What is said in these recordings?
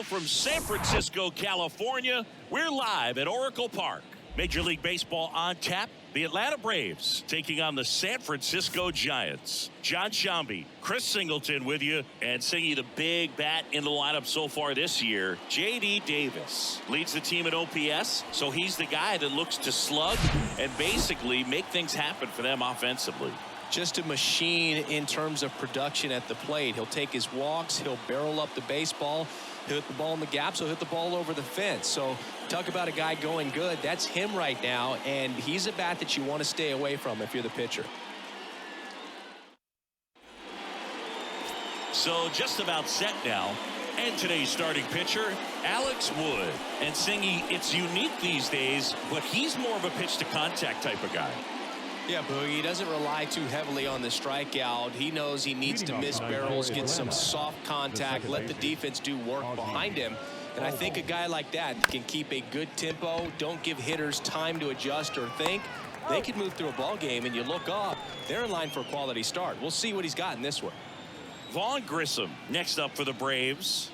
Now from San Francisco, California, we're live at Oracle Park. Major League Baseball on tap. The Atlanta Braves taking on the San Francisco Giants. John Shambi, Chris Singleton with you, and singing the big bat in the lineup so far this year. J.D. Davis leads the team at OPS, so he's the guy that looks to slug and basically make things happen for them offensively. Just a machine in terms of production at the plate. He'll take his walks, he'll barrel up the baseball, he'll hit the ball in the gaps, he'll hit the ball over the fence. So talk about a guy going good. That's him right now, and he's a bat that you want to stay away from if you're the pitcher. So just about set now. And today's starting pitcher, Alex Wood. And Singy, it's unique these days, but he's more of a pitch to contact type of guy. Yeah, Boogie, he doesn't rely too heavily on the strikeout. He knows he needs to miss barrels, get some soft contact, let the defense do work behind him. And I think a guy like that can keep a good tempo, don't give hitters time to adjust or think. They can move through a ball game, and you look up, they're in line for a quality start. We'll see what he's got in this one. Vaughn Grissom next up for the Braves.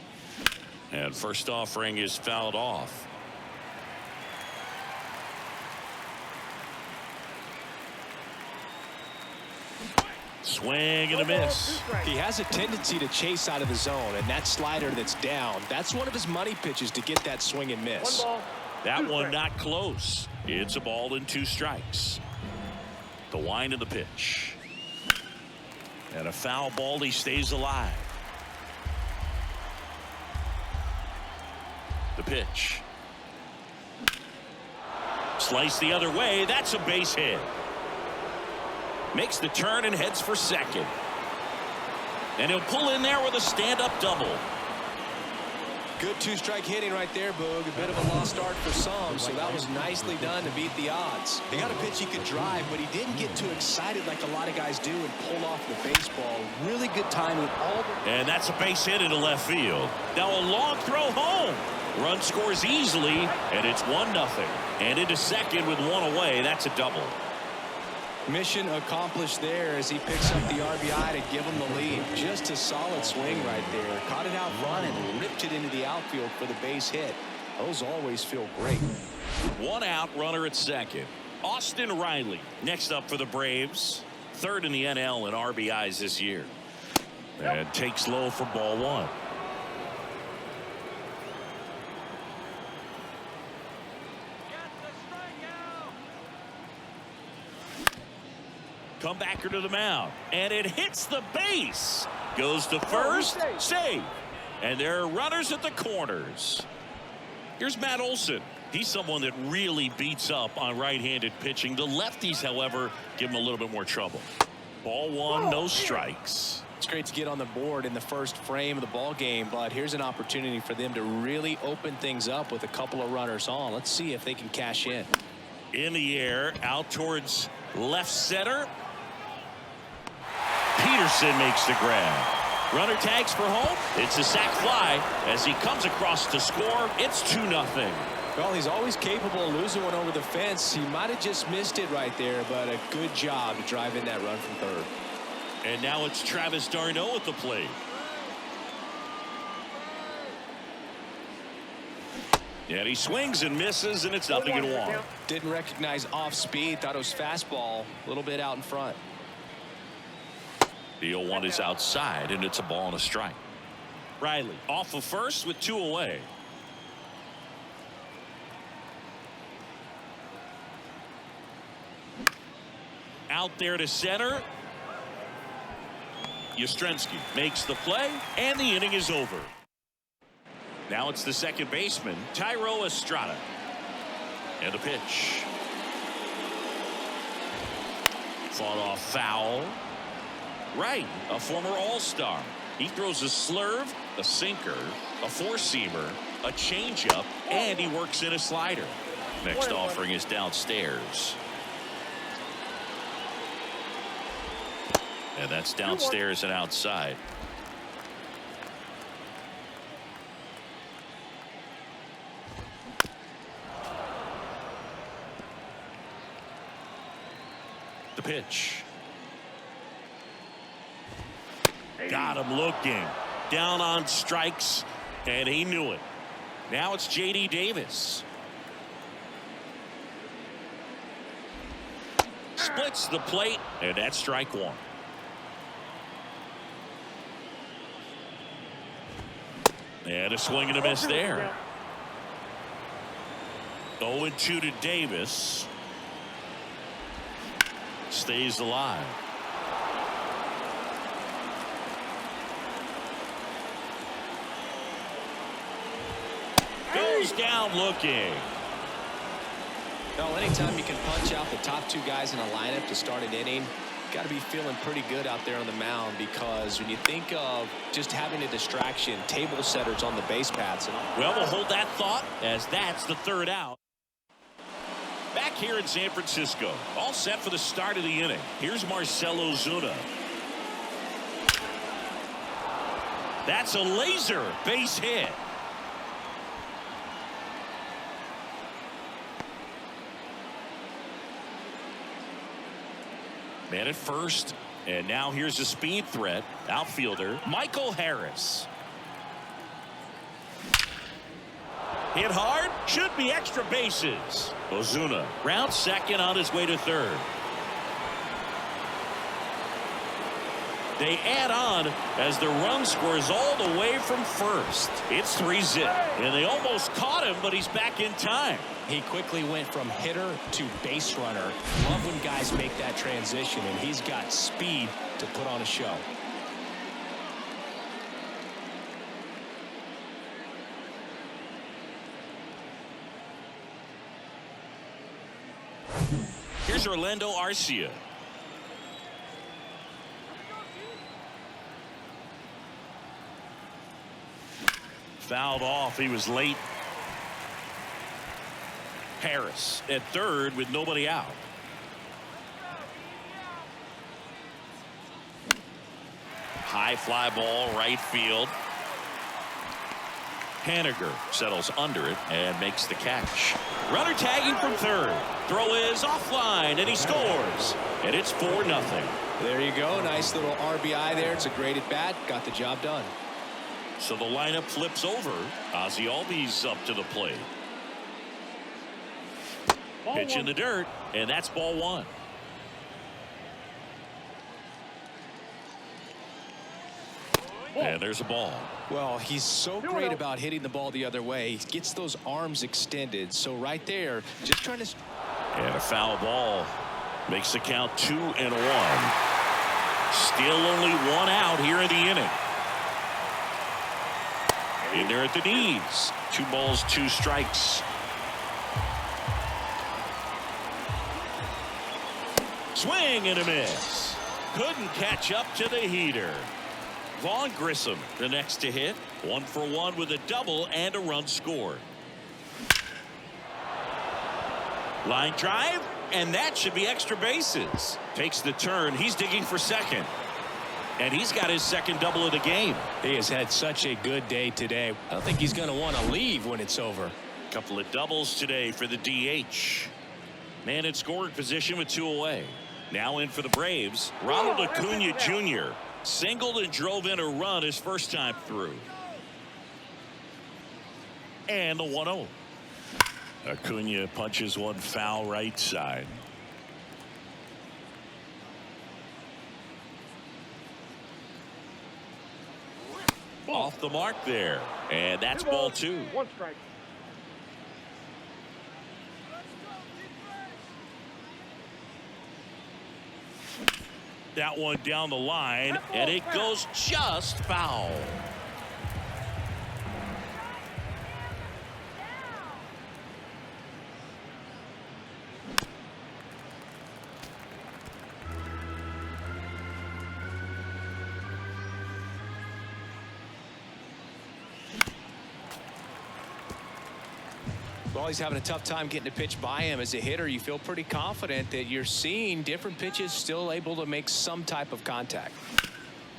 And first offering is fouled off. Swing and a miss. He has a tendency to chase out of the zone, and that slider that's down, that's one of his money pitches to get that swing and miss. That one not close. It's a ball and 2 strikes. The wind of the pitch. And a foul ball. He stays alive. The pitch. Slice the other way. That's a base hit. Makes the turn and heads for second. And he'll pull in there with a stand-up double. Good 2-strike hitting right there, Boog. A bit of a lost start for some, so that was nicely done to beat the odds. He got a pitch he could drive, but he didn't get too excited like a lot of guys do and pull off the baseball. Really good timing. And that's a base hit into left field. Now a long throw home. Run scores easily, and it's 1-0. And into second with 1 away. That's a double. Mission accomplished there as he picks up the RBI to give him the lead. Just a solid swing right there. Caught it out front and ripped it into the outfield for the base hit. Those always feel great. 1 out, runner at second. Austin Riley next up for the Braves. 3rd in the NL in RBIs this year. And takes low for ball 1. Comebacker to the mound, and it hits the base. Goes to first, save. And there are runners at the corners. Here's Matt Olson. He's someone that really beats up on right-handed pitching. The lefties, however, give him a little bit more trouble. Ball 1, no strikes. It's great to get on the board in the first frame of the ball game, but here's an opportunity for them to really open things up with a couple of runners on. Let's see if they can cash in. In the air, out towards left center. Pederson makes the grab. Runner tags for home. It's a sac fly as he comes across to score. It's 2-0. Well, he's always capable of losing one over the fence. He might have just missed it right there, but a good job to drive in that run from third. And now it's Travis d'Arnaud at the plate. And he swings and misses, and it's 0-1. Didn't recognize off speed. Thought it was fastball. A little bit out in front. The 0-1 is outside, and it's a ball and a strike. Riley off of first with 2 away. Out there to center. Yastrzemski makes the play, and the inning is over. Now it's the second baseman, Thairo Estrada. And the pitch. Fought off foul. Right, a former All-Star. He throws a slurve, a sinker, a four-seamer, a changeup, and he works in a slider. Next offering is downstairs. And that's downstairs and outside. The pitch. Got him looking. Down on strikes. And he knew it. Now it's J.D. Davis. Splits the plate, and that's strike one. And a swing and a miss there. 0-2 to Davis. Stays alive. Goes down looking. Well, anytime you can punch out the top two guys in a lineup to start an inning, got to be feeling pretty good out there on the mound, because when you think of just having a distraction, table setters on the base paths. Well, we'll hold that thought, as that's the third out. Back here in San Francisco, all set for the start of the inning. Here's Marcell Ozuna. That's a laser base hit. Man at first, and now here's a speed threat. Outfielder Michael Harris. Hit hard, should be extra bases. Ozuna round second, on his way to third. They add on as the run scores all the way from first. It's 3-0, and they almost caught him, but he's back in time. He quickly went from hitter to base runner. Love when guys make that transition, and he's got speed to put on a show. Here's Orlando Arcia. Fouled off. He was late. Harris at third with nobody out. High fly ball, right field. Haniger settles under it and makes the catch. Runner tagging from third. Throw is offline, and he scores. And it's 4-0. There you go. Nice little RBI there. It's a great at bat. Got the job done. So the lineup flips over. Ozzie Albies up to the plate. Pitch in the dirt, and that's ball one. And there's a ball. Well, he's so great about hitting the ball the other way. He gets those arms extended. So right there, just trying to. And a foul ball makes the count 2-1. Still only one out here in the inning. In there at the knees. 2 balls, 2 strikes. Swing and a miss. Couldn't catch up to the heater. Vaughn Grissom the next to hit. 1 for 1 with a double and a run scored. Line drive, and that should be extra bases. Takes the turn. He's digging for second. And he's got his second double of the game. He has had such a good day today. I don't think he's going to want to leave when it's over. Couple of doubles today for the DH. Man in scoring position with 2 away. Now in for the Braves, Ronald Acuna Jr. singled and drove in a run his first time through. And the 1-0. Acuna punches one foul right side. Off the mark there. And that's ball 2. 1 strike. That one down the line, and it goes just foul. Well, he's having a tough time getting a pitch by him. As a hitter, you feel pretty confident that you're seeing different pitches still able to make some type of contact.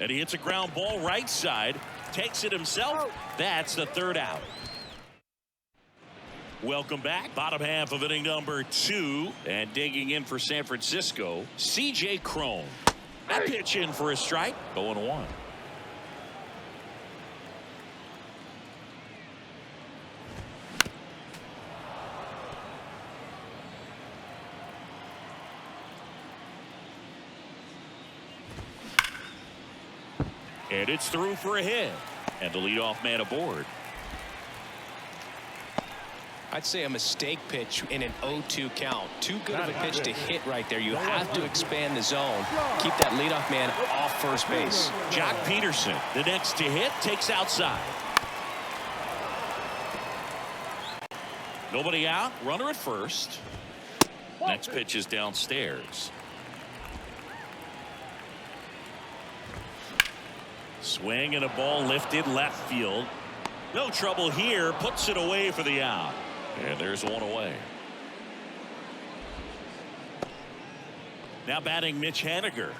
And he hits a ground ball right side, takes it himself. That's the third out. Welcome back. Bottom half of inning number 2, and digging in for San Francisco, C.J. Cron. That pitch in for a strike. 0-1. And it's through for a hit. And the leadoff man aboard. I'd say a mistake pitch in an 0-2 count. Too good of a pitch to hit right there. You have to expand the zone. Keep that leadoff man off first base. Joc Pederson, the next to hit, takes outside. Nobody out. Runner at first. Next pitch is downstairs. Swing and a ball lifted left field. No trouble here. Puts it away for the out. And there's one away. Now batting Mitch Haniger.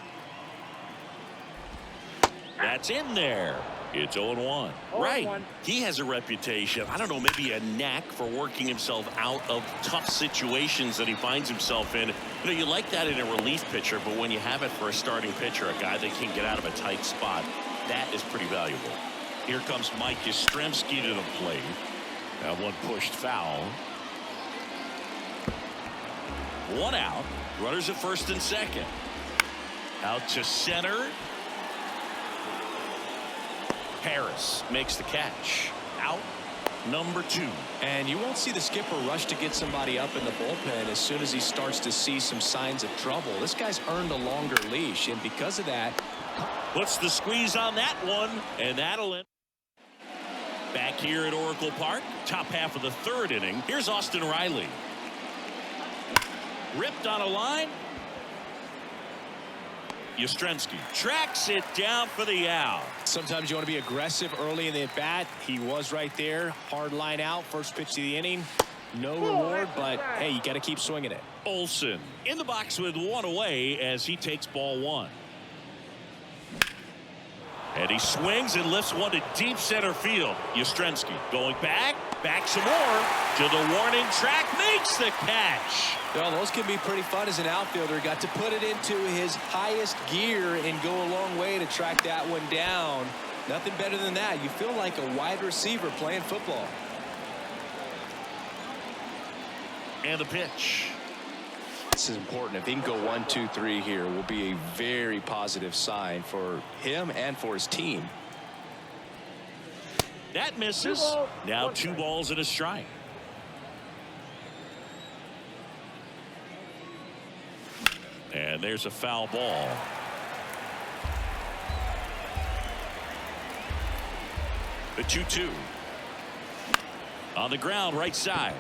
That's in there. It's 0-1. Right. He has a reputation, I don't know, maybe a knack for working himself out of tough situations that he finds himself in. You know, you like that in a relief pitcher, but when you have it for a starting pitcher, a guy that can get out of a tight spot, that is pretty valuable. Here comes Mike Yastrzemski to the plate. That one pushed foul. One out. Runners at first and second. Out to center. Harris makes the catch. Out number 2. And you won't see the skipper rush to get somebody up in the bullpen as soon as he starts to see some signs of trouble. This guy's earned a longer leash, and because of that, puts the squeeze on that one, and that'll end. Back here at Oracle Park, top half of the 3rd inning. Here's Austin Riley. Ripped on a line. Yastrzemski tracks it down for the out. Sometimes you want to be aggressive early in the at-bat. He was right there. Hard line out. First pitch of the inning. No reward, but hey, you got to keep swinging it. Olson in the box with one away as he takes ball 1. And he swings and lifts one to deep center field. Yastrzemski going back some more to the warning track, makes the catch. Well, those can be pretty fun as an outfielder. Got to put it into his highest gear and go a long way to track that one down. Nothing better than that. You feel like a wide receiver playing football. And the pitch. This is important. If he can go 1, 2, 3 here, will be a very positive sign for him and for his team. That misses. Now 2 balls and a strike. And there's a foul ball. The 2-2. On the ground, right side.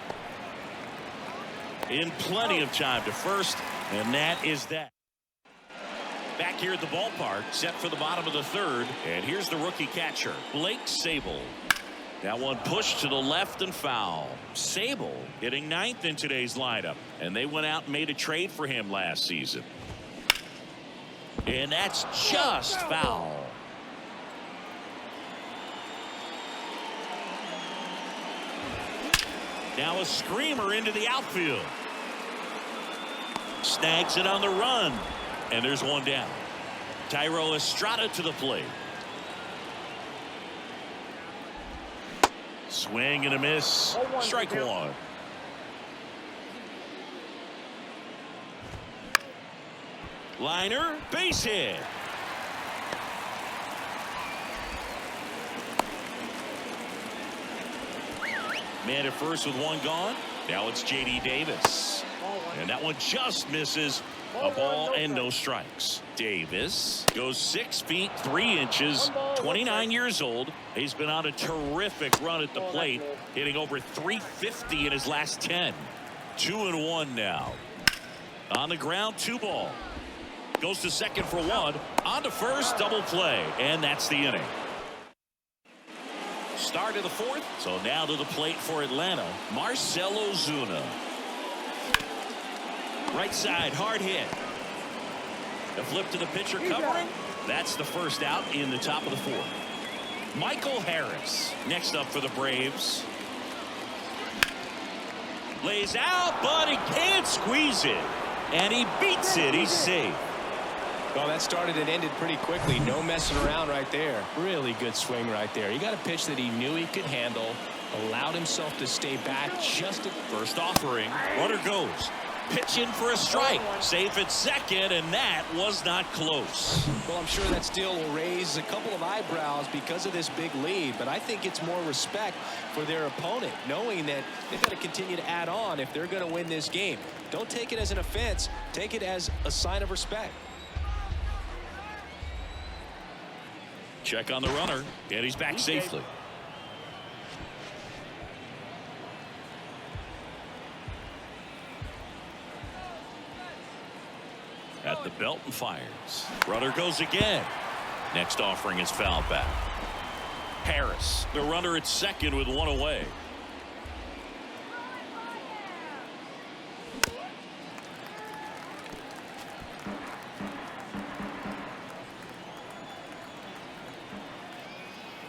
In plenty of time to first, and that is that. Back here at the ballpark, set for the bottom of the 3rd, and here's the rookie catcher, Blake Sabol. That one pushed to the left and foul. Sabol hitting 9th in today's lineup, and they went out and made a trade for him last season. And that's just foul. Now a screamer into the outfield. Snags it on the run. And there's one down. Thairo Estrada to the plate. Swing and a miss. Strike 1. Liner, base hit. Man at first with one gone. Now it's J.D. Davis. And that one just misses. A ball and no strikes. Davis goes 6 feet 3 inches, 29 years old. He's been on a terrific run at the plate, hitting over .350 in his last 10. 2-1 now. On the ground, 2 ball. Goes to second for 1. On to first, double play. And that's the inning. Start of the 4th. So now to the plate for Atlanta, Marcell Ozuna. Right side, hard hit. The flip to the pitcher covering. That's the first out in the top of the 4th. Michael Harris next up for the Braves. Lays out, but he can't squeeze it. And he beats it. He's safe. Well, that started and ended pretty quickly. No messing around right there. Really good swing right there. He got a pitch that he knew he could handle. Allowed himself to stay back just at first offering. Runner goes. Pitch in for a strike. Safe at second, and that was not close. Well, I'm sure that still will raise a couple of eyebrows because of this big lead, but I think it's more respect for their opponent, knowing that they've got to continue to add on if they're going to win this game. Don't take it as an offense. Take it as a sign of respect. Check on the runner, and he's back safely. At the belt and fires. Runner goes again. Next offering is fouled back. Harris, the runner at second with one away.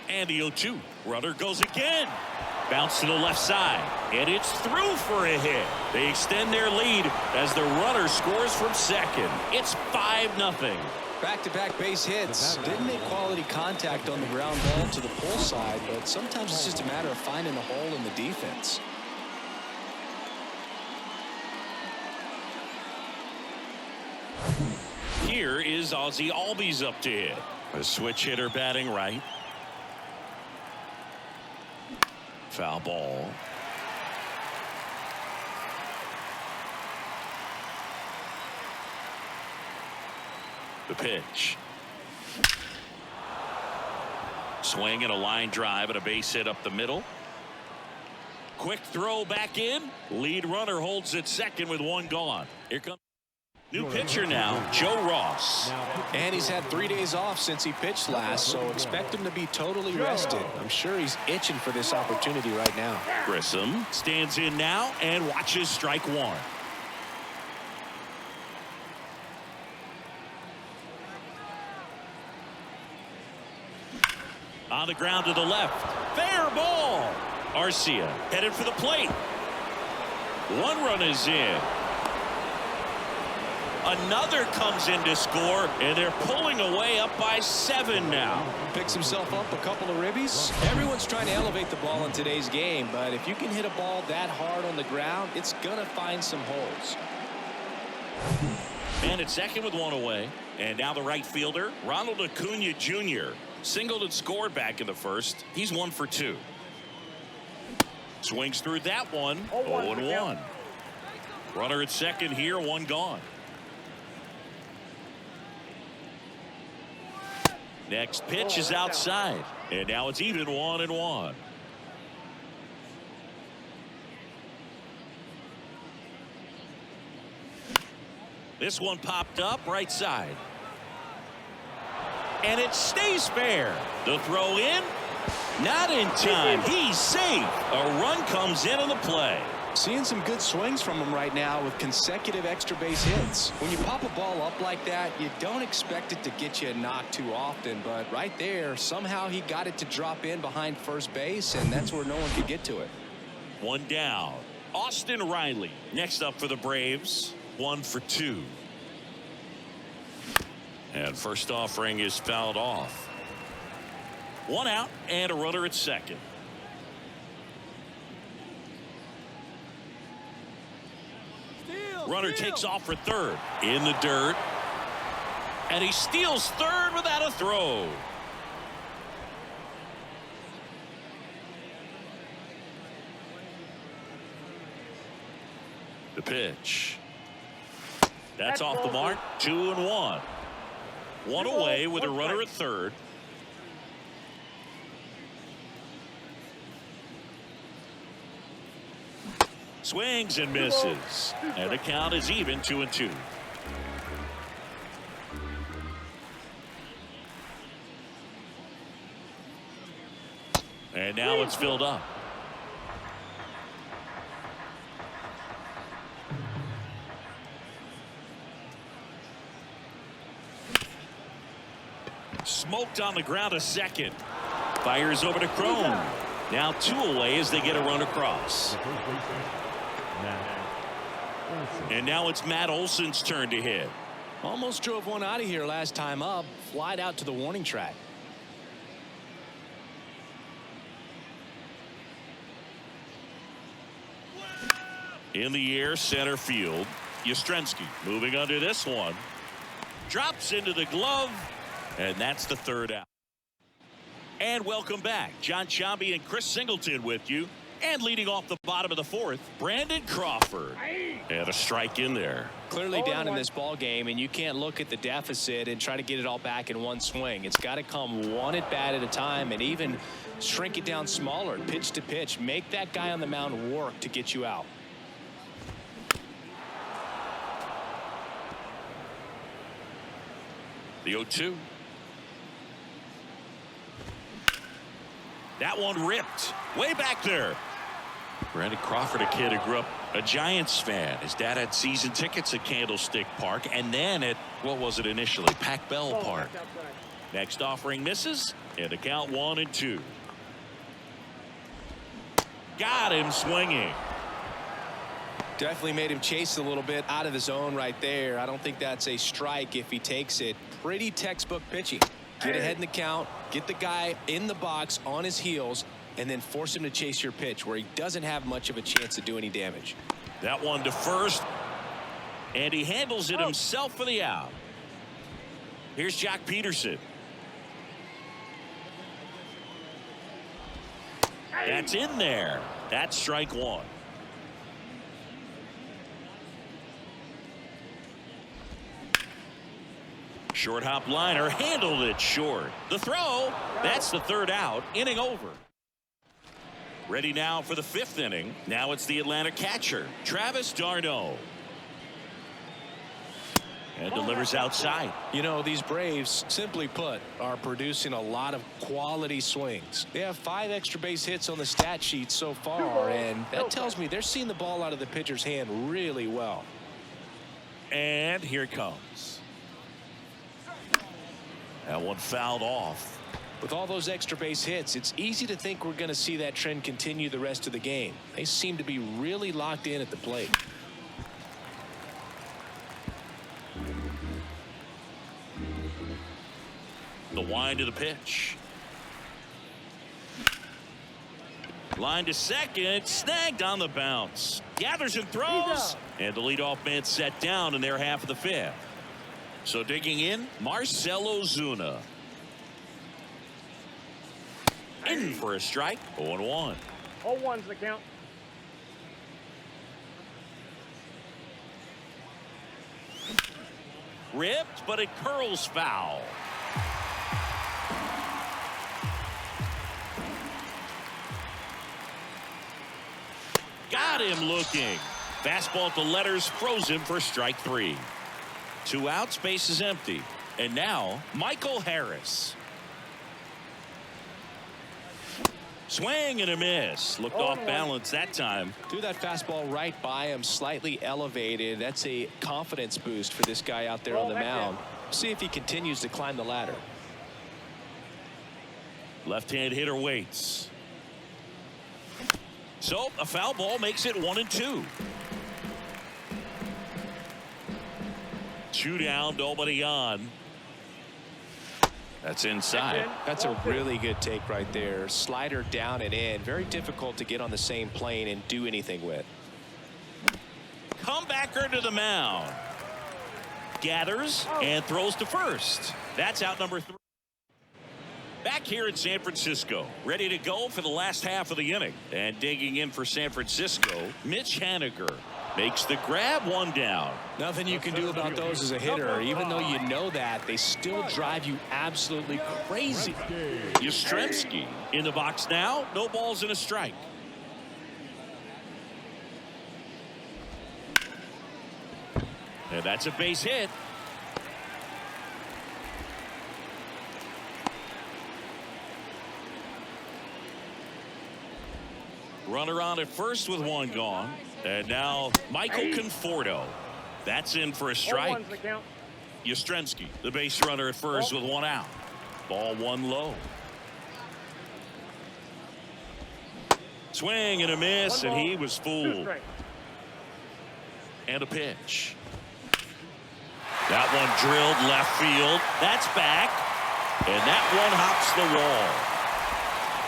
And the 0-2. Runner goes again. Bounce to the left side, and it's through for a hit. They extend their lead as the runner scores from second. It's 5-0. Back-to-back base hits. Didn't make quality contact on the ground ball to the pull side, but sometimes it's just a matter of finding the hole in the defense. Here is Ozzie Albies up to hit. A switch hitter batting right. Foul ball. The pitch. Swing and a line drive and a base hit up the middle. Quick throw back in. Lead runner holds at second with one gone. Here comes new pitcher now, Joe Ross. And he's had 3 days off since he pitched last, so expect him to be totally rested. I'm sure he's itching for this opportunity right now. Grissom stands in now and watches strike one. On the ground to the left. Fair ball. Arcia headed for the plate. One run is in. Another comes in to score, and they're pulling away up by 7 now. Picks himself up a couple of ribbies. Everyone's trying to elevate the ball in today's game, but if you can hit a ball that hard on the ground, it's going to find some holes. And at second with one away. And now the right fielder, Ronald Acuna Jr. Singled and scored back in the first. He's 1 for 2. Swings through that one. 0-1. Runner at second here, one gone. Next pitch is outside, and now it's even 1-1. This one popped up right side, and it stays fair. The throw in, not in time. He's safe. A run comes in on the play. Seeing some good swings from him right now with consecutive extra base hits. When you pop a ball up like that, you don't expect it to get you a knock too often, but right there, somehow he got it to drop in behind first base, and that's where no one could get to it. One down. Austin Riley next up for the Braves. 1 for 2. And first offering is fouled off. One out and a runner at second. Runner takes off for third. In the dirt. And he steals third without a throw. The pitch. That's off the mark. 2-1. One away with a runner at third. Swings and misses. And the count is even 2-2. And now it's filled up. Smoked on the ground a second. Fires over to Cron. Now 2 away as they get a run across. And now it's Matt Olson's turn to hit. Almost drove one out of here last time up. Flied out to the warning track. In the air, center field. Yastrzemski moving under this one. Drops into the glove, and that's the third out. And welcome back. Jon Sciambi and Chris Singleton with you. And leading off the bottom of the fourth, Brandon Crawford. And a strike in there. Clearly down in this ball game, and you can't look at the deficit and try to get it all back in one swing. It's got to come one at bat at a time, and even shrink it down smaller, pitch to pitch. Make that guy on the mound work to get you out. The 0-2. That one ripped way back there. Brandon Crawford, a kid who grew up a Giants fan. His dad had season tickets at Candlestick Park and then at, what was it initially, Pac Bell Park. Next offering misses, and the count 1-2. Got him swinging. Definitely made him chase a little bit out of the zone right there. I don't think that's a strike if he takes it. Pretty textbook pitching. Get ahead in the count, get the guy in the box on his heels, and then force him to chase your pitch where he doesn't have much of a chance to do any damage. That one to first, and he handles it himself for the out. Here's Joc Pederson. That's in there. That's strike one. Short hop liner, handled it short. The throw, that's the third out, inning over. Ready now for the fifth inning. Now it's the Atlanta catcher, Travis d'Arnaud. And delivers outside. You know, these Braves, simply put, are producing a lot of quality swings. They have 5 extra base hits on the stat sheet so far, and that tells me they're seeing the ball out of the pitcher's hand really well. And here it comes. That one fouled off. With all those extra base hits, it's easy to think we're going to see that trend continue the rest of the game. They seem to be really locked in at the plate. The wind of the pitch. Line to second, snagged on the bounce. Gathers and throws, and the leadoff man set down in their half of the fifth. So digging in, Marcell Ozuna. In for a strike, 0-1. 0-1's the count. Ripped, but it curls foul. Got him looking. Fastball to letters, froze him for strike 3. 2 outs, base is empty. And now, Michael Harris. Swing and a miss. Looked off balance that time. Threw that fastball right by him, slightly elevated. That's a confidence boost for this guy out there on the mound. See if he continues to climb the ladder. Left-hand hitter waits. So a foul ball makes it 1-2. 2 down, nobody on. That's inside. That's a really good take right there. Slider down and in. Very difficult to get on the same plane and do anything with. Comebacker to the mound. Gathers and throws to first. That's out number 3. Back here in San Francisco, ready to go for the last half of the inning. And digging in for San Francisco, Mitch Haniger. Makes the grab, 1 down. Nothing you can do about those as a hitter. Even though you know that, they still drive you absolutely crazy. Yastrzemski in the box now. No balls and a strike. And that's a base hit. Runner on at first with 1 gone. And now Michael Conforto. That's in for a strike. Yastrzemski, the base runner at first with 1 out. Ball 1 low. Swing and a miss, and he was fooled. And a pitch. That one drilled left field. That's back. And that one hops the wall.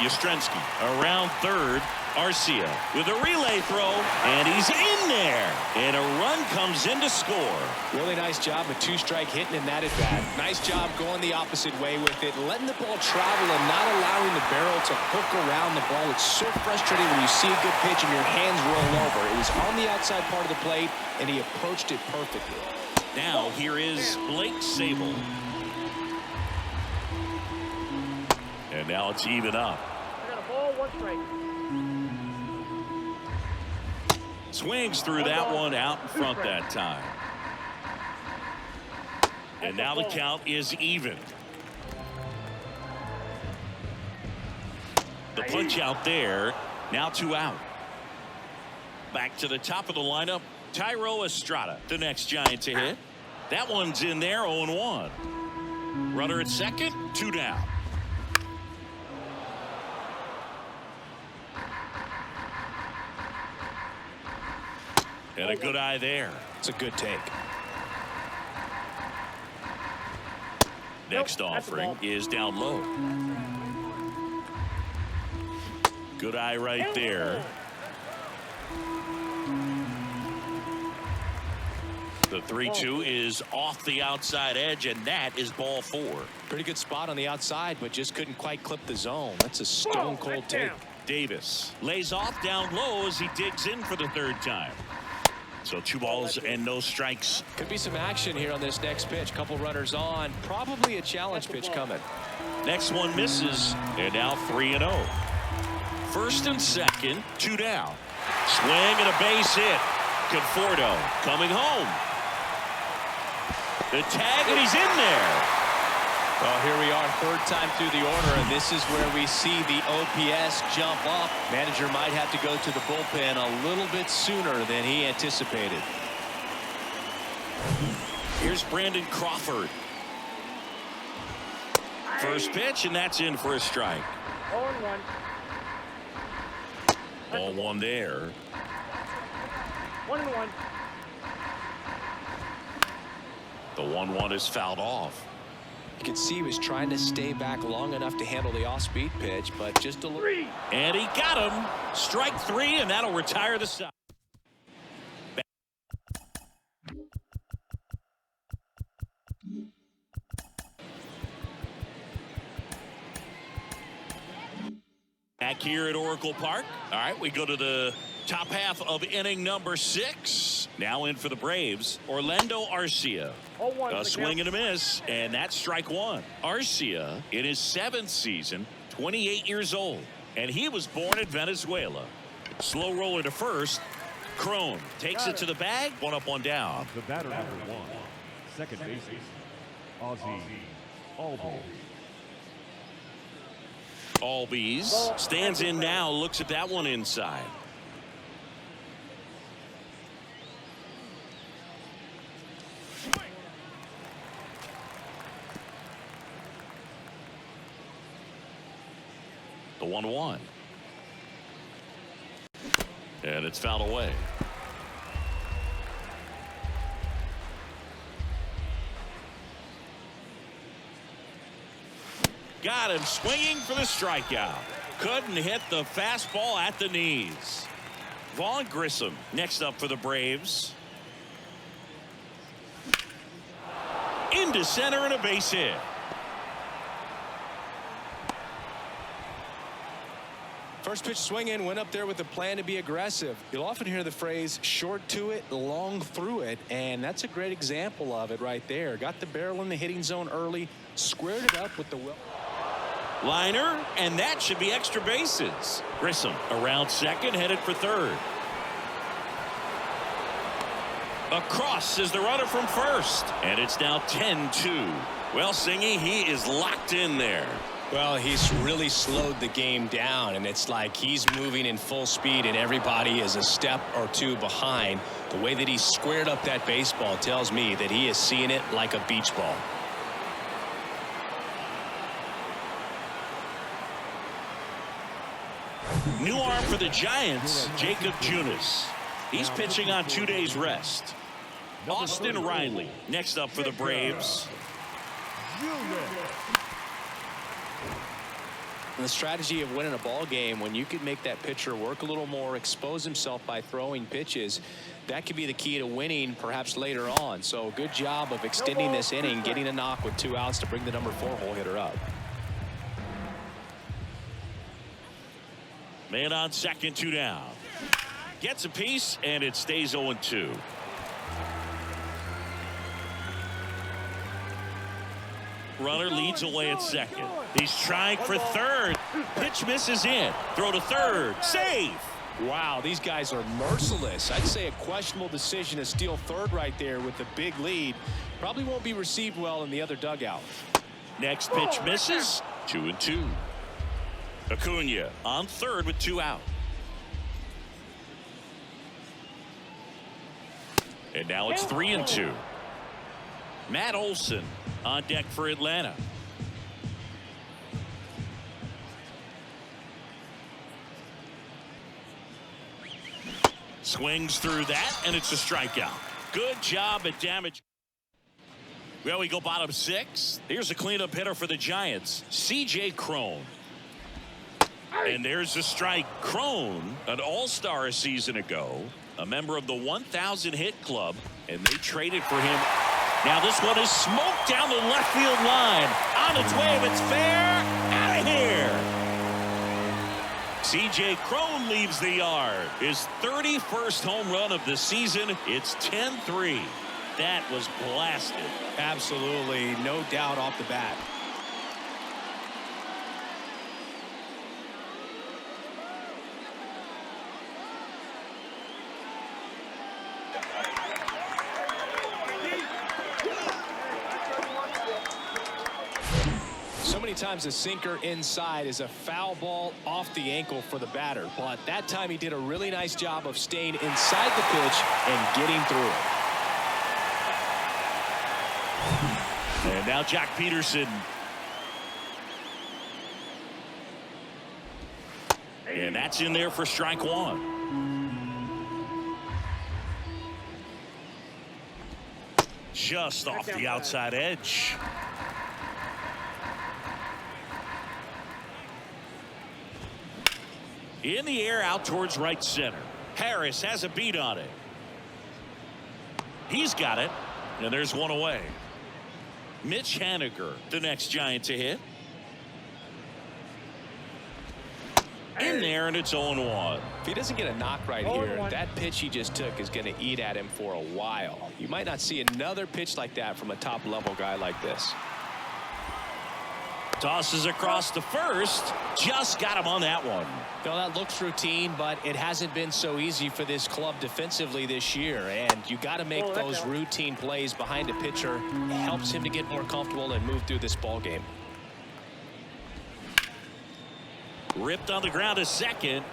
Yastrzemski around third. Arcia with a relay throw, and he's in there. And a run comes in to score. Really nice job with 2-strike hitting in that at bat. Nice job going the opposite way with it, letting the ball travel and not allowing the barrel to hook around the ball. It's so frustrating when you see a good pitch and your hands roll over. It was on the outside part of the plate, and he approached it perfectly. Now here is Blake Sable. And now it's even up. I got a ball, 1 strike. Swings through that one out in front that time. And now the count is even. The punch out there. Now 2 out. Back to the top of the lineup. Thairo Estrada, the next Giant to hit. That one's in there, 0-1. Runner at second, 2 down. And a good eye there. It's a good take. Next offering is down low. Good eye right there. The 3-2 is off the outside edge, and that is ball 4. Pretty good spot on the outside, but just couldn't quite clip the zone. That's a stone cold take. Davis lays off down low as he digs in for the 3rd time. So 2 balls and no strikes. Could be some action here on this next pitch. Couple runners on. Probably a challenge pitch coming. Next one misses, and now 3-0. First and second, 2 down. Swing and a base hit. Conforto coming home. The tag, and he's in there. Well, here we are, 3rd time through the order, and this is where we see the OPS jump up. Manager might have to go to the bullpen a little bit sooner than he anticipated. Here's Brandon Crawford. First pitch, and that's in for a strike. 0-1. Ball 1 there. 1-1. The 1-1 is fouled off. You can see he was trying to stay back long enough to handle the off-speed pitch, but just a little. And he got him. Strike 3, and that'll retire the side. Back here at Oracle Park. All right, we go to the top half of inning number 6. Now in for the Braves, Orlando Arcia. A swing and a miss, and that's strike 1. Arcia, in his 7th season, 28 years old, and he was born in Venezuela. Slow roller to first. Cron takes it to the bag. 1 up, 1 down. The batter number 1, second baseman, Ozzie Albies. Albies stands in now, looks at that one inside. The 1-1. And it's fouled away. Got him swinging for the strikeout. Couldn't hit the fastball at the knees. Vaughn Grissom next up for the Braves. Into center and a base hit. First pitch swinging, went up there with a plan to be aggressive. You'll often hear the phrase short to it, long through it, and that's a great example of it right there. Got the barrel in the hitting zone early, squared it up with the liner, and that should be extra bases. Grissom around second, headed for third. Across is the runner from first, and it's now 10-2. Well, Singy, he is locked in there. Well, he's really slowed the game down, and it's like he's moving in full speed and everybody is a step or 2 behind. The way that he squared up that baseball tells me that he is seeing it like a beach ball. New arm for the Giants, Jacob Junis. He's pitching on 2 days rest. Austin Riley next up for the Braves. And the strategy of winning a ball game, when you could make that pitcher work a little more, expose himself by throwing pitches, that could be the key to winning perhaps later on. So good job of extending this inning, getting a knock with 2 outs to bring the number 4 hole hitter up. Man on second, 2 down. Gets a piece, and it stays 0-2. Runner leads away at second. He's trying for third. Pitch misses in. Throw to third. Safe. Wow, these guys are merciless. I'd say a questionable decision to steal third right there with the big lead. Probably won't be received well in the other dugout. Next pitch misses. 2-2. Acuna on third with 2 out. And now it's 3-2. Matt Olson on deck for Atlanta. Swings through that, and it's a strikeout. Good job at damage. Well, we go bottom 6. Here's a cleanup hitter for the Giants, C.J. Cron. And there's a strike. Cron, an all-star a season ago, a member of the 1,000 hit club, and they traded for him. Now this one is smoked down the left field line. On its way, if it's fair, out of here. C.J. Cron leaves the yard. His 31st home run of the season. It's 10-3. That was blasted. Absolutely, no doubt off the bat. Times a sinker inside is a foul ball off the ankle for the batter, but that time he did a really nice job of staying inside the pitch and getting through it. And now Joc Pederson. And that's in there for strike 1. Just off the outside edge. In the air out towards right center. Harris has a beat on it. He's got it. And there's one away. Mitch Haniger, the next Giant to hit. In there, and it's 0-1. If he doesn't get a knock right here, that pitch he just took is going to eat at him for a while. You might not see another pitch like that from a top-level guy like this. Tosses across to first. Just got him on that one. Well, that looks routine, but it hasn't been so easy for this club defensively this year. And you got to make those routine plays behind a pitcher. It helps him to get more comfortable and move through this ball game. Ripped on the ground to second.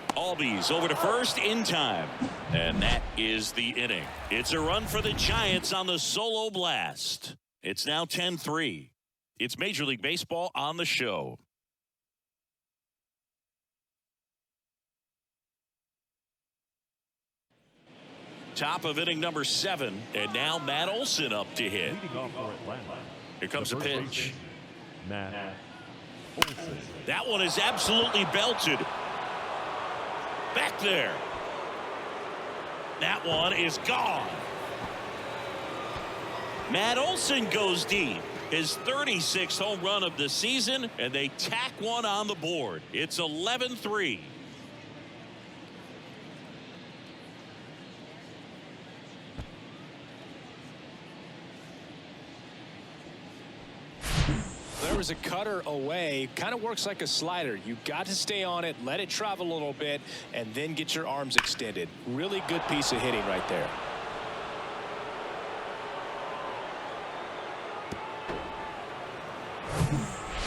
Albies over to first in time. And that is the inning. It's a run for the Giants on the solo blast. It's now 10-3. It's Major League Baseball on the show. Top of inning number 7. And now Matt Olson up to hit. Here comes the pitch. Matt Olson. That one is absolutely belted. Back there. That one is gone. Matt Olson goes deep. His 36th home run of the season, and they tack one on the board. It's 11-3. There was a cutter away. Kind of works like a slider. You got to stay on it, let it travel a little bit, and then get your arms extended. Really good piece of hitting right there.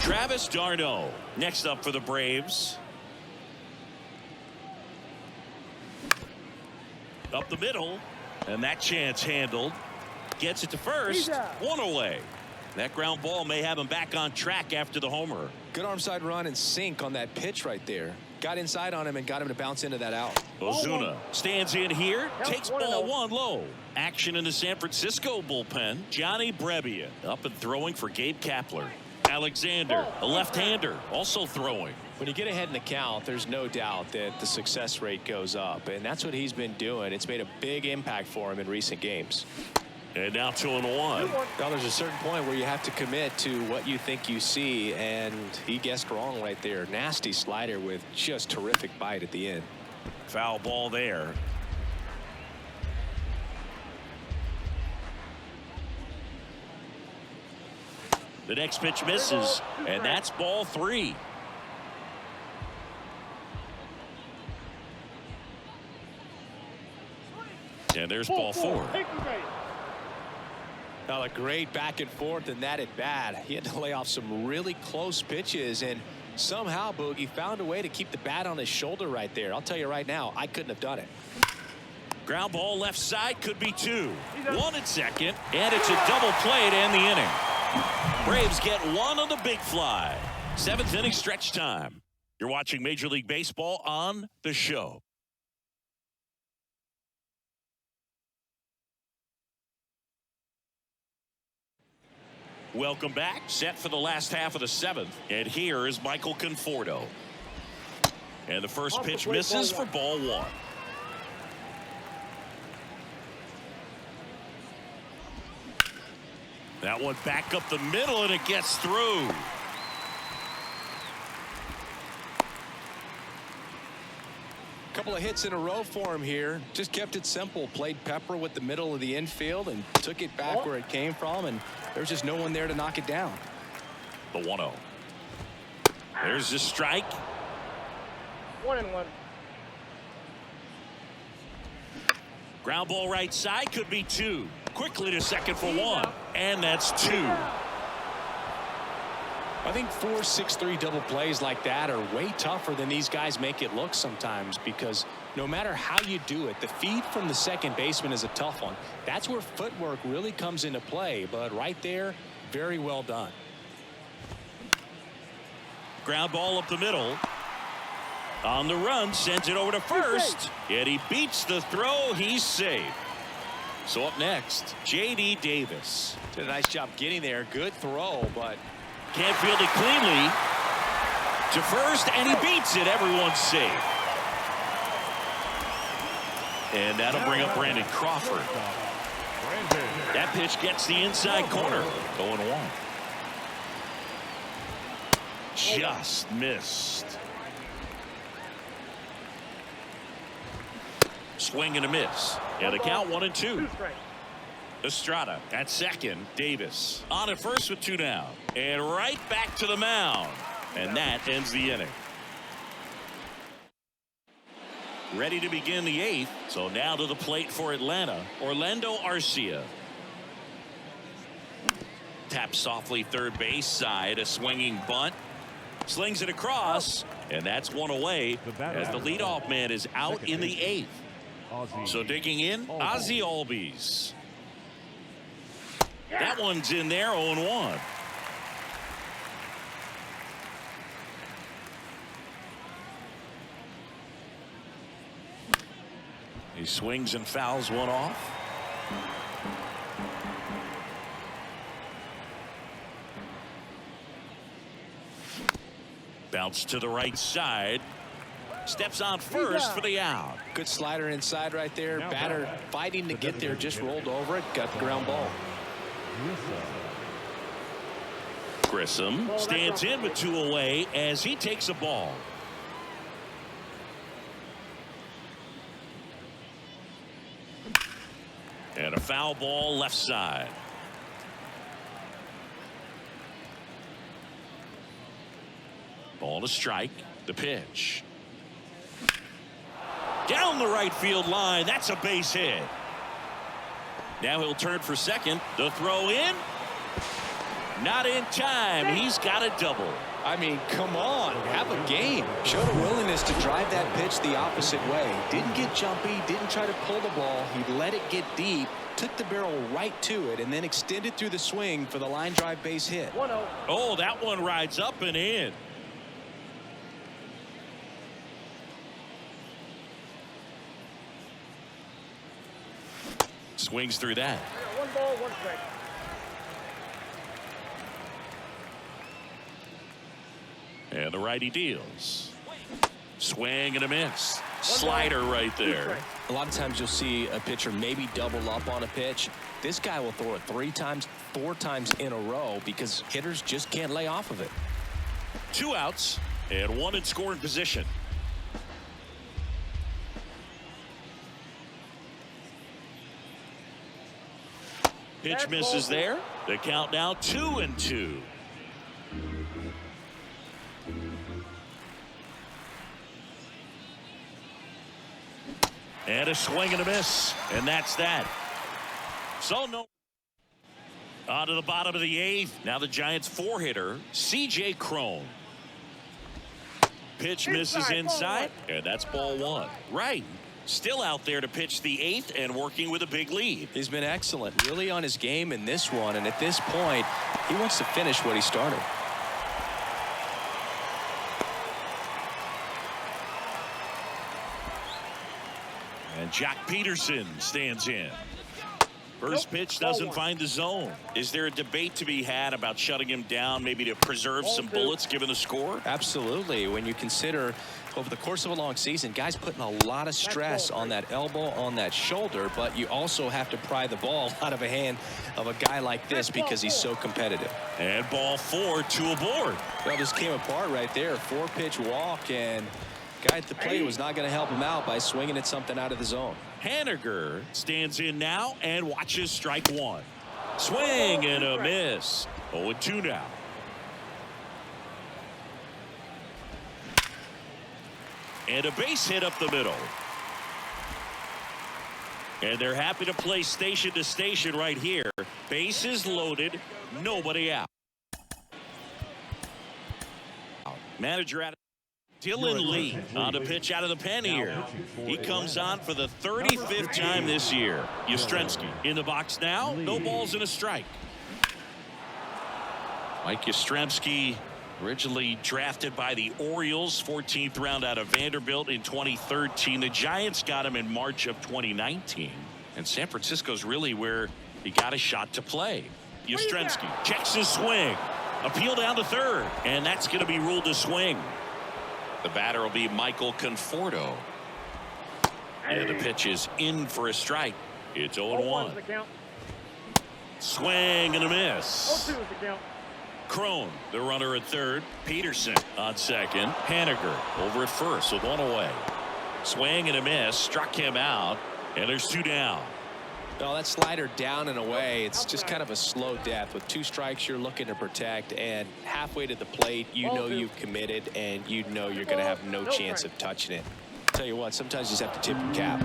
Travis d'Arnaud next up for the Braves. Up the middle, and that chance handled. Gets it to first. One away. That ground ball may have him back on track after the homer. Good arm side run and sink on that pitch right there. Got inside on him and got him to bounce into that out. Ozuna stands in here, takes ball 1 low. Action in the San Francisco bullpen. Johnny Brebbia up and throwing for Gabe Kapler. Alexander, a left-hander, also throwing. When you get ahead in the count, there's no doubt that the success rate goes up, and that's what he's been doing. It's made a big impact for him in recent games. And now 2-1. Now there's a certain point where you have to commit to what you think you see, and he guessed wrong right there. Nasty slider with just terrific bite at the end. Foul ball there. The next pitch misses, and that's ball 3. And there's ball 4. Now a great back and forth in that at bat. He had to lay off some really close pitches, and somehow Boogie found a way to keep the bat on his shoulder right there. I'll tell you right now, I couldn't have done it. Ground ball left side, could be 2. 1 at second, and it's a double play to end the inning. Braves get 1 on the big fly. 7th inning stretch time. You're watching Major League Baseball on The Show. Welcome back. Set for the last half of the 7th. And here is Michael Conforto. And the first pitch misses for ball 1. That one back up the middle, and it gets through. Couple of hits in a row for him here. Just kept it simple. Played pepper with the middle of the infield and took it back where it came from, and there's just no one there to knock it down. The 1-0. There's the strike. 1-1. Ground ball right side, could be 2. Quickly to second for 1, and that's 2. I think 4-6-3 double plays like that are way tougher than these guys make it look sometimes, because no matter how you do it, the feed from the second baseman is a tough one. That's where footwork really comes into play, but right there, very well done. Ground ball up the middle. On the run, sends it over to first, and he beats the throw. He's safe. So up next, J.D. Davis. Did a nice job getting there. Good throw, but can't field it cleanly to first, and he beats it. Everyone's safe. And that'll bring up Brandon Crawford. That pitch gets the inside corner. 0-1. Just missed. Swing and a miss. And the count 1-2. Estrada at second. Davis on at first with 2 down. And right back to the mound. And that ends the inning. Ready to begin the 8th. So now to the plate for Atlanta. Orlando Arcia. Taps softly third base side. A swinging bunt. Slings it across. And that's 1 away as the leadoff man is out in the 8th. So digging in, Arcia RBI. That one's in there, 0-1. He swings and fouls one off. Bounce to the right side. Steps on first for the out. Good slider inside right there. Batter fighting to get there, just rolled over it, got the ground ball. Grissom stands in with 2 away as he takes a ball. And a foul ball left side. Ball to strike. The pitch. Down the right field line. That's a base hit. Now he'll turn for second. The throw in. Not in time. He's got a double. I mean, come on, have a game. Showed a willingness to drive that pitch the opposite way. Didn't get jumpy, didn't try to pull the ball. He let it get deep, took the barrel right to it, and then extended through the swing for the line drive base hit. 1-0. Oh, that one rides up and in. Swings through that. 1 ball, 1 strike. And the righty deals. Swing and a miss. Slider right there. A lot of times you'll see a pitcher maybe double up on a pitch. This guy will throw it 3 times, 4 times in a row because hitters just can't lay off of it. 2 outs and 1 in scoring position. Pitch misses there. The count now 2-2. And a swing and a miss. And that's that. So no. On to the bottom of the 8th. Now the Giants 4-hitter, C.J. Cron. Pitch misses inside. And that's ball 1. Right. Still out there to pitch the 8th and working with a big lead. He's been excellent, really on his game in this one. And at this point, he wants to finish what he started. And Joc Pederson stands in. First pitch doesn't find the zone. Is there a debate to be had about shutting him down, maybe to preserve some bullets given the score? Absolutely. When you consider over the course of a long season, guys putting a lot of stress on that elbow, on that shoulder, but you also have to pry the ball out of a hand of a guy like this because he's so competitive. And ball 4, 2 aboard. Well, this came apart right there. 4-pitch walk, and guy at the plate was not going to help him out by swinging at something out of the zone. Haniger stands in now and watches strike 1. Swing and a miss. 0-2 now. And a base hit up the middle. And they're happy to play station to station right here. Bases loaded, nobody out. Manager out. Dylan Lee on the pitch out of the pen here. He comes on for the 35th time this year. Yastrzemski in the box now. No balls and a strike. Mike Yastrzemski, originally drafted by the Orioles, 14th round out of Vanderbilt in 2013. The Giants got him in March of 2019. And San Francisco's really where he got a shot to play. Yastrzemski checks his swing. Appeal down to third. And that's going to be ruled a swing. The batter will be Michael Conforto. And the pitch is in for a strike. It's 0-1. Swing and a miss. Cron, the runner at third. Pederson on second. Haniger over at first with 1 away. Swing and a miss. Struck him out. And there's 2 down. No, that slider down and away, it's just kind of a slow death. With 2 strikes, you're looking to protect, and halfway to the plate, you know you've committed, and you know you're going to have no chance of touching it. Tell you what, sometimes you just have to tip your cap.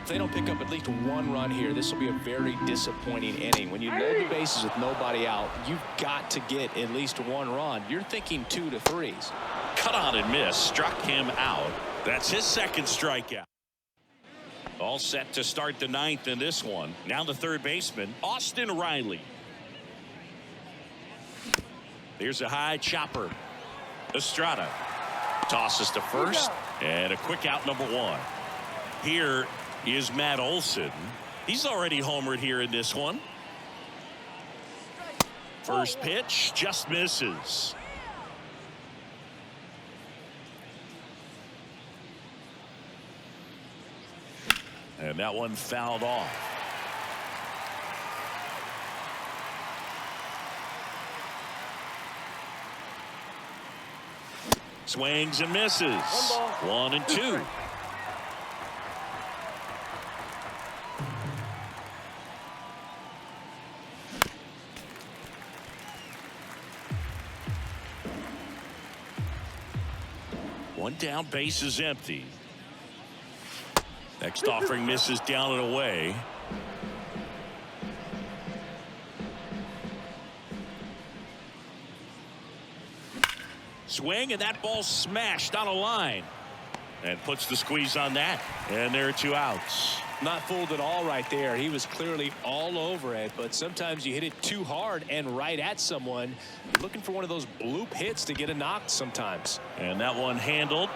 If they don't pick up at least 1 run here, this will be a very disappointing inning. When you load the bases with nobody out, you've got to get at least 1 run. You're thinking 2 to 3s. Cut on and miss. Struck him out. That's his 2nd strikeout. All set to start the 9th in this one. Now the third baseman, Austin Riley. Here's a high chopper. Estrada tosses to first, and a quick out number 1. Here is Matt Olson. He's already homered here in this one. First pitch just misses. And that one fouled off. Swings and misses. 1-2. One down, base is empty. Next offering misses down and away. Swing, and that ball smashed on a line. And puts the squeeze on that. And there are 2 outs. Not fooled at all right there. He was clearly all over it, but sometimes you hit it too hard and right at someone. You're looking for one of those bloop hits to get a knock sometimes. And that one handled.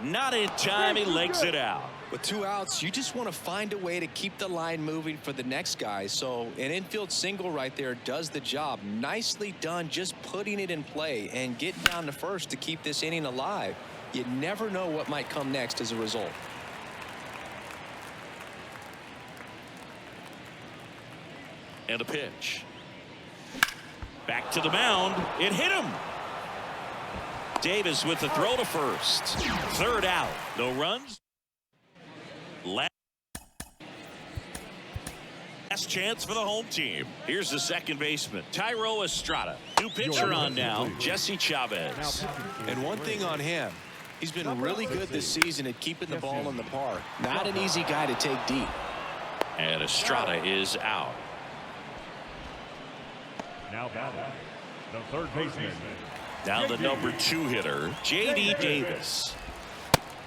Not in time. He legs it out. With 2 outs, you just want to find a way to keep the line moving for the next guy. So an infield single right there does the job. Nicely done, just putting it in play and getting down to first to keep this inning alive. You never know what might come next as a result. And a pitch. Back to the mound. It hit him. Davis with the throw to first. 3rd out. No runs. Last chance for the home team. Here's the second baseman, Thairo Estrada. New pitcher on now, Jesse Chavez. And one thing on him, he's been really good this season at keeping the ball in the park. Not an easy guy to take deep. And Estrada is out. Now batting, the third baseman. Now the number 2 hitter, J.D. Davis.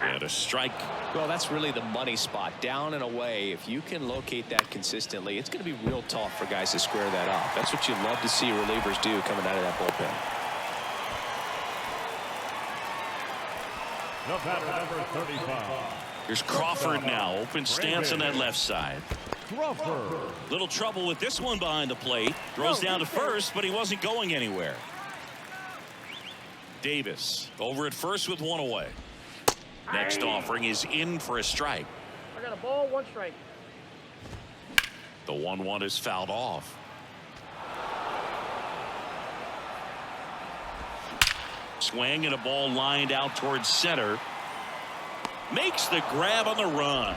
And a strike. Well, that's really the money spot. Down and away. If you can locate that consistently, it's going to be real tough for guys to square that off. That's what you love to see relievers do coming out of that bullpen. The batter, number 35. Here's Crawford now. Open stance on that left side. Crawford. Little trouble with this one behind the plate. Throws down to first, but he wasn't going anywhere. Davis over at first with 1 away. Next offering is in for a strike. I got a ball, 1 strike. The 1-1 is fouled off. Swing and a ball lined out towards center. Makes the grab on the run.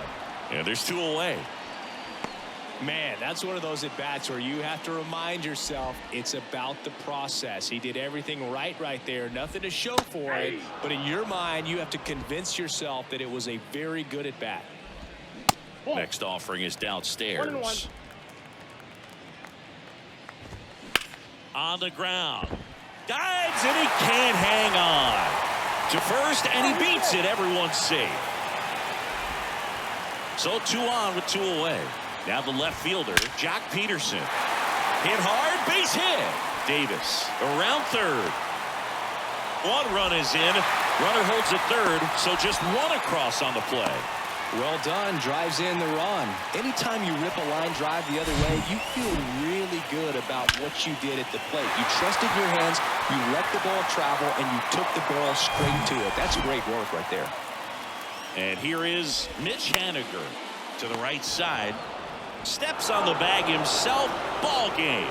And there's 2 away. Man, that's one of those at bats where you have to remind yourself it's about the process. He did everything right there. Nothing to show for it. But in your mind, you have to convince yourself that it was a very good at bat. Next offering is downstairs. 1-1. On the ground. Dives and he can't hang on. To first and he beats it. Everyone's safe. So 2 on with 2 away. Now the left fielder, Joc Pederson. Hit hard, base hit. Davis around third. 1 run is in. Runner holds at third, so just 1 across on the play. Well done, drives in the run. Anytime you rip a line drive the other way, you feel really good about what you did at the plate. You trusted your hands, you let the ball travel, and you took the ball straight to it. That's great work right there. And here is Mitch Haniger to the right side. Steps on the bag himself. Ball game.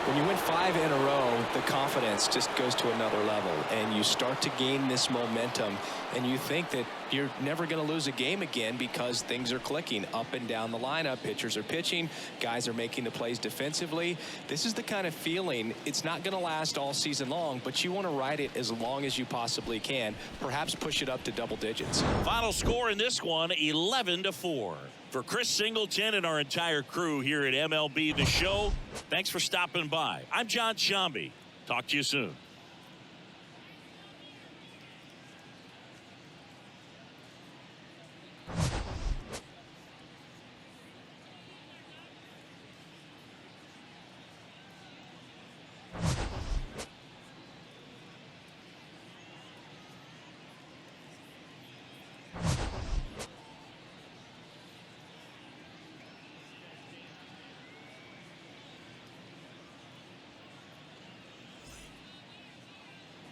When you win 5 in a row, the confidence just goes to another level, and you start to gain this momentum, and you think that you're never going to lose a game again because things are clicking up and down the lineup. Pitchers are pitching, guys are making the plays defensively. This is the kind of feeling, it's not going to last all season long, but you want to ride it as long as you possibly can, perhaps push it up to double digits. Final score in this one, 11-4. For Chris Singleton and our entire crew here at MLB The Show, thanks for stopping by. I'm Jon Sciambi. Talk to you soon.